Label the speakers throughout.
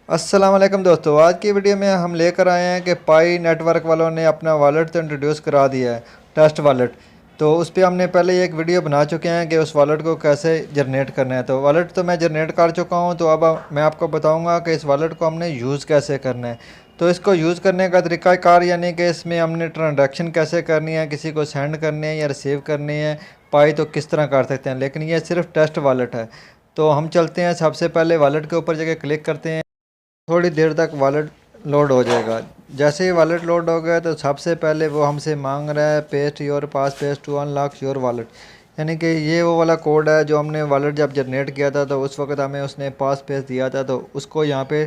Speaker 1: अस्सलाम वालेकुम दोस्तों, आज की वीडियो में हम लेकर आए हैं कि पाई नेटवर्क वालों ने अपना वॉलेट तो इंट्रोड्यूस करा दिया है, टेस्ट वॉलेट। तो उस पर हमने पहले एक वीडियो बना चुके हैं कि उस वॉलेट को कैसे जनरेट करना है। तो वॉलेट तो मैं जनरेट कर चुका हूं, तो अब मैं आपको बताऊंगा कि इस वॉलेट को हमने यूज़ कैसे करना है। तो इसको यूज़ करने का तरीक़ाकार यानी कि इसमें हमने ट्रांजैक्शन कैसे करनी है, किसी को सेंड करनी है या रिसीव करनी है, पाई तो किस तरह कर सकते हैं। लेकिन ये सिर्फ टेस्ट वॉलेट है। तो हम चलते हैं, सबसे पहले वॉलेट के ऊपर जाके क्लिक करते हैं। थोड़ी देर तक वॉलेट लोड हो जाएगा। जैसे ही वॉलेट लोड हो गया तो सबसे पहले वो हमसे मांग रहा है paste your pass paste to unlock your wallet, यानी कि ये वो वाला कोड है जो हमने वॉलेट जब जनरेट किया था तो उस वक्त हमें उसने पास पेस्ट दिया था। तो उसको यहाँ पे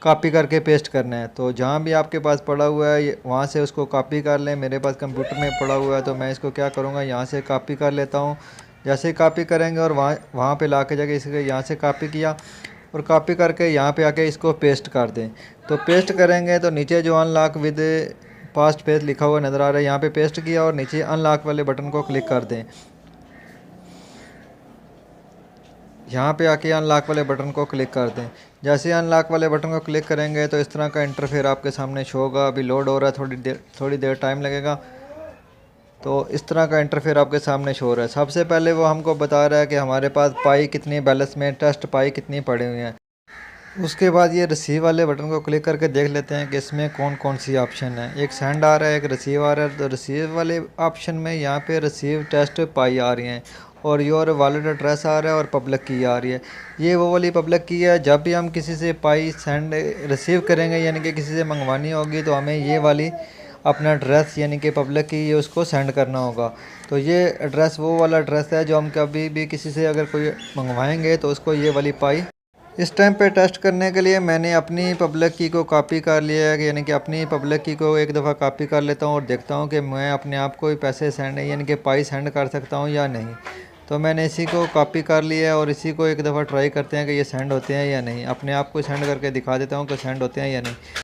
Speaker 1: कॉपी करके पेस्ट करना है। तो जहाँ भी आपके पास पड़ा हुआ है वहाँ से उसको कॉपी कर लें। मेरे पास कंप्यूटर में पड़ा हुआ है तो मैं इसको क्या करूँगा, यहाँ से कॉपी कर लेता हूँ। जैसे ही कॉपी करेंगे और वहाँ पे ला के जाके इसके यहाँ से कॉपी किया और कॉपी करके यहाँ पे आके इसको पेस्ट कर दें। तो पेस्ट करेंगे तो नीचे जो अनलॉक विद पास्ट पेज लिखा हुआ नज़र आ रहा है, यहाँ पे पेस्ट किया और नीचे अनलॉक वाले बटन को क्लिक कर दें। यहाँ पे आके अनलॉक वाले बटन को क्लिक कर दें। जैसे ही अनलॉक वाले बटन को क्लिक करेंगे तो इस तरह का इंटरफेयर आपके सामने शो होगा। अभी लोड हो रहा है, थोड़ी देर टाइम लगेगा। तो इस तरह का इंटरफेयर आपके सामने शो हो रहा है। सबसे पहले वो हमको बता रहा है कि हमारे पास पाई कितनी बैलेंस में, टेस्ट पाई कितनी पड़ी हुई हैं। उसके बाद ये रिसीव वाले बटन को क्लिक करके देख लेते हैं कि इसमें कौन कौन सी ऑप्शन है। एक सेंड आ रहा है, एक रिसीव आ रहा है। तो रिसीव वाले ऑप्शन में यहाँ पे रिसीव टेस्ट पाई आ रही हैं और योर वॉलेट एड्रेस आ रहा है और पब्लिक की आ रही है। ये वो वाली पब्लिक की है। जब भी हम किसी से पाई सेंड रिसीव करेंगे यानी कि किसी से मंगवानी होगी तो हमें ये वाली अपना एड्रेस यानी कि पब्लिक की ये उसको सेंड करना होगा। तो ये एड्रेस वो वाला एड्रेस है जो हम कभी भी किसी से अगर कोई मंगवाएंगे तो उसको ये वाली पाई। इस टाइम पे टेस्ट करने के लिए मैंने अपनी पब्लिक की को कॉपी कर लिया है, यानी कि अपनी पब्लिक की को एक दफ़ा कॉपी कर लेता हूँ और देखता हूँ कि मैं अपने आप को ही पैसे सेंड यानी कि पाई सेंड कर सकता हूँ या नहीं। तो मैंने इसी को कॉपी कर लिया है और इसी को एक दफ़ा ट्राई करते हैं कि ये सेंड होते हैं या नहीं। अपने आप को सेंड करके दिखा देता हूँ कि सेंड होते हैं या नहीं।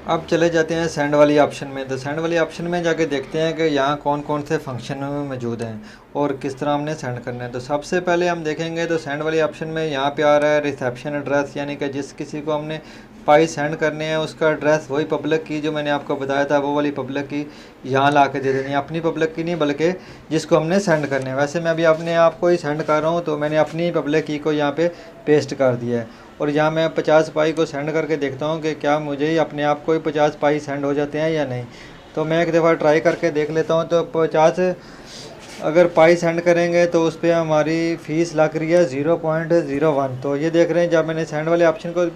Speaker 1: अब चले जाते हैं सेंड वाली ऑप्शन में। तो सेंड वाली ऑप्शन में जाके देखते हैं कि यहाँ कौन कौन से फंक्शन में मौजूद हैं और किस तरह हमने सेंड करना है। तो सबसे पहले हम देखेंगे तो सेंड वाली ऑप्शन में यहाँ पे आ रहा है रिसेप्शन एड्रेस, यानी कि जिस किसी को हमने पाई सेंड करने हैं उसका एड्रेस वही पब्लिक की जो मैंने आपको बताया था वो वाली पब्लिक की यहाँ ला के दे देनी है। अपनी पब्लिक की नहीं बल्कि जिसको हमने सेंड करने हैं। वैसे मैं अभी अपने आप को ही सेंड कर रहा हूँ तो मैंने अपनी पब्लिक की को यहाँ पे पेस्ट कर दिया है और यहाँ मैं 50 पाई को सेंड करके देखता हूँ कि क्या मुझे ही अपने आप को ही 50 पाई सेंड हो जाते हैं या नहीं। तो मैं एक दफ़ा ट्राई करके देख लेता हूँ। तो 50 अगर पाई सेंड करेंगे तो उस पर हमारी फ़ीस लग रही है 0.01। तो ये देख रहे हैं जब मैंने सेंड वाले ऑप्शन को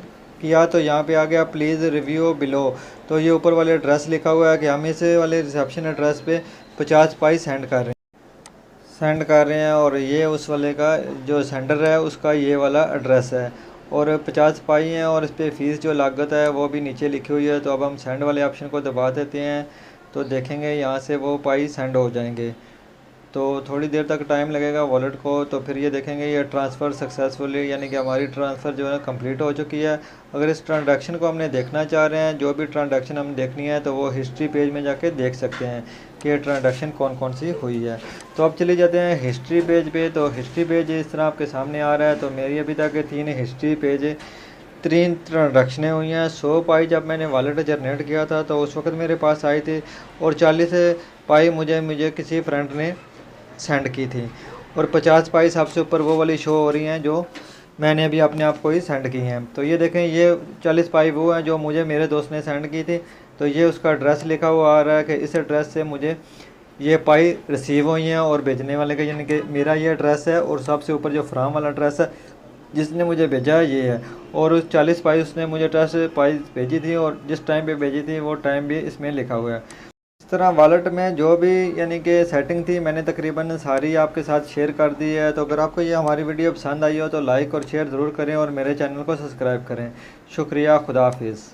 Speaker 1: किया तो यहाँ पे आ गया प्लीज़ रिव्यू बिलो। तो ये ऊपर वाले एड्रेस लिखा हुआ है कि हम इस वाले रिसेप्शन एड्रेस पे 50 पाई सेंड कर रहे हैं और ये उस वाले का जो सेंडर है उसका ये वाला एड्रेस है और 50 पाई हैं और इस पर फ़ीस जो लागत है वो भी नीचे लिखी हुई है। तो अब हम सेंड वाले ऑप्शन को दबा देते हैं तो देखेंगे यहाँ से वो पाई सेंड हो जाएंगे। तो थोड़ी देर तक टाइम लगेगा वॉलेट को। तो फिर ये देखेंगे ये ट्रांसफ़र सक्सेसफुली, यानी कि हमारी ट्रांसफ़र जो है कंप्लीट हो चुकी है। अगर इस ट्रांजैक्शन को हमने देखना चाह रहे हैं, जो भी ट्रांजैक्शन हम देखनी है, तो वो हिस्ट्री पेज में जाके देख सकते हैं कि ये ट्रांजैक्शन कौन कौन सी हुई है। तो अब चले जाते हैं हिस्ट्री पेज पे। तो हिस्ट्री पेज इस तरह आपके सामने आ रहा है। तो मेरी अभी तक 3 हिस्ट्री पेज 3 ट्रांजैक्शनें हुई हैं। 100 पाई जब मैंने वॉलेट जनरेट किया था तो उस वक्त मेरे पास आई थी और 40 पाई मुझे किसी फ्रेंड ने सेंड की थी और 50 पाई सबसे ऊपर वो वाली शो हो रही हैं जो मैंने अभी अपने आप को ही सेंड की हैं। तो ये देखें ये 40 पाई वो हैं जो मुझे मेरे दोस्त ने सेंड की थी। तो ये उसका एड्रेस लिखा हुआ आ रहा है कि इस एड्रेस से मुझे ये पाई रिसीव हुई हैं और भेजने वाले का यानी कि मेरा ये एड्रेस है और सबसे ऊपर जो फ्राम वाला एड्रेस है जिसने मुझे भेजा है ये है। और उस 40 पाई उसने मुझे एड्रेस पाई भेजी थी और जिस टाइम पे भेजी थी वो टाइम भी इसमें लिखा हुआ है। इस तरह वॉलेट में जो भी यानी कि सेटिंग थी मैंने तकरीबन सारी आपके साथ शेयर कर दी है। तो अगर आपको ये हमारी वीडियो पसंद आई हो तो लाइक और शेयर ज़रूर करें और मेरे चैनल को सब्सक्राइब करें। शुक्रिया, खुदा हाफिज़।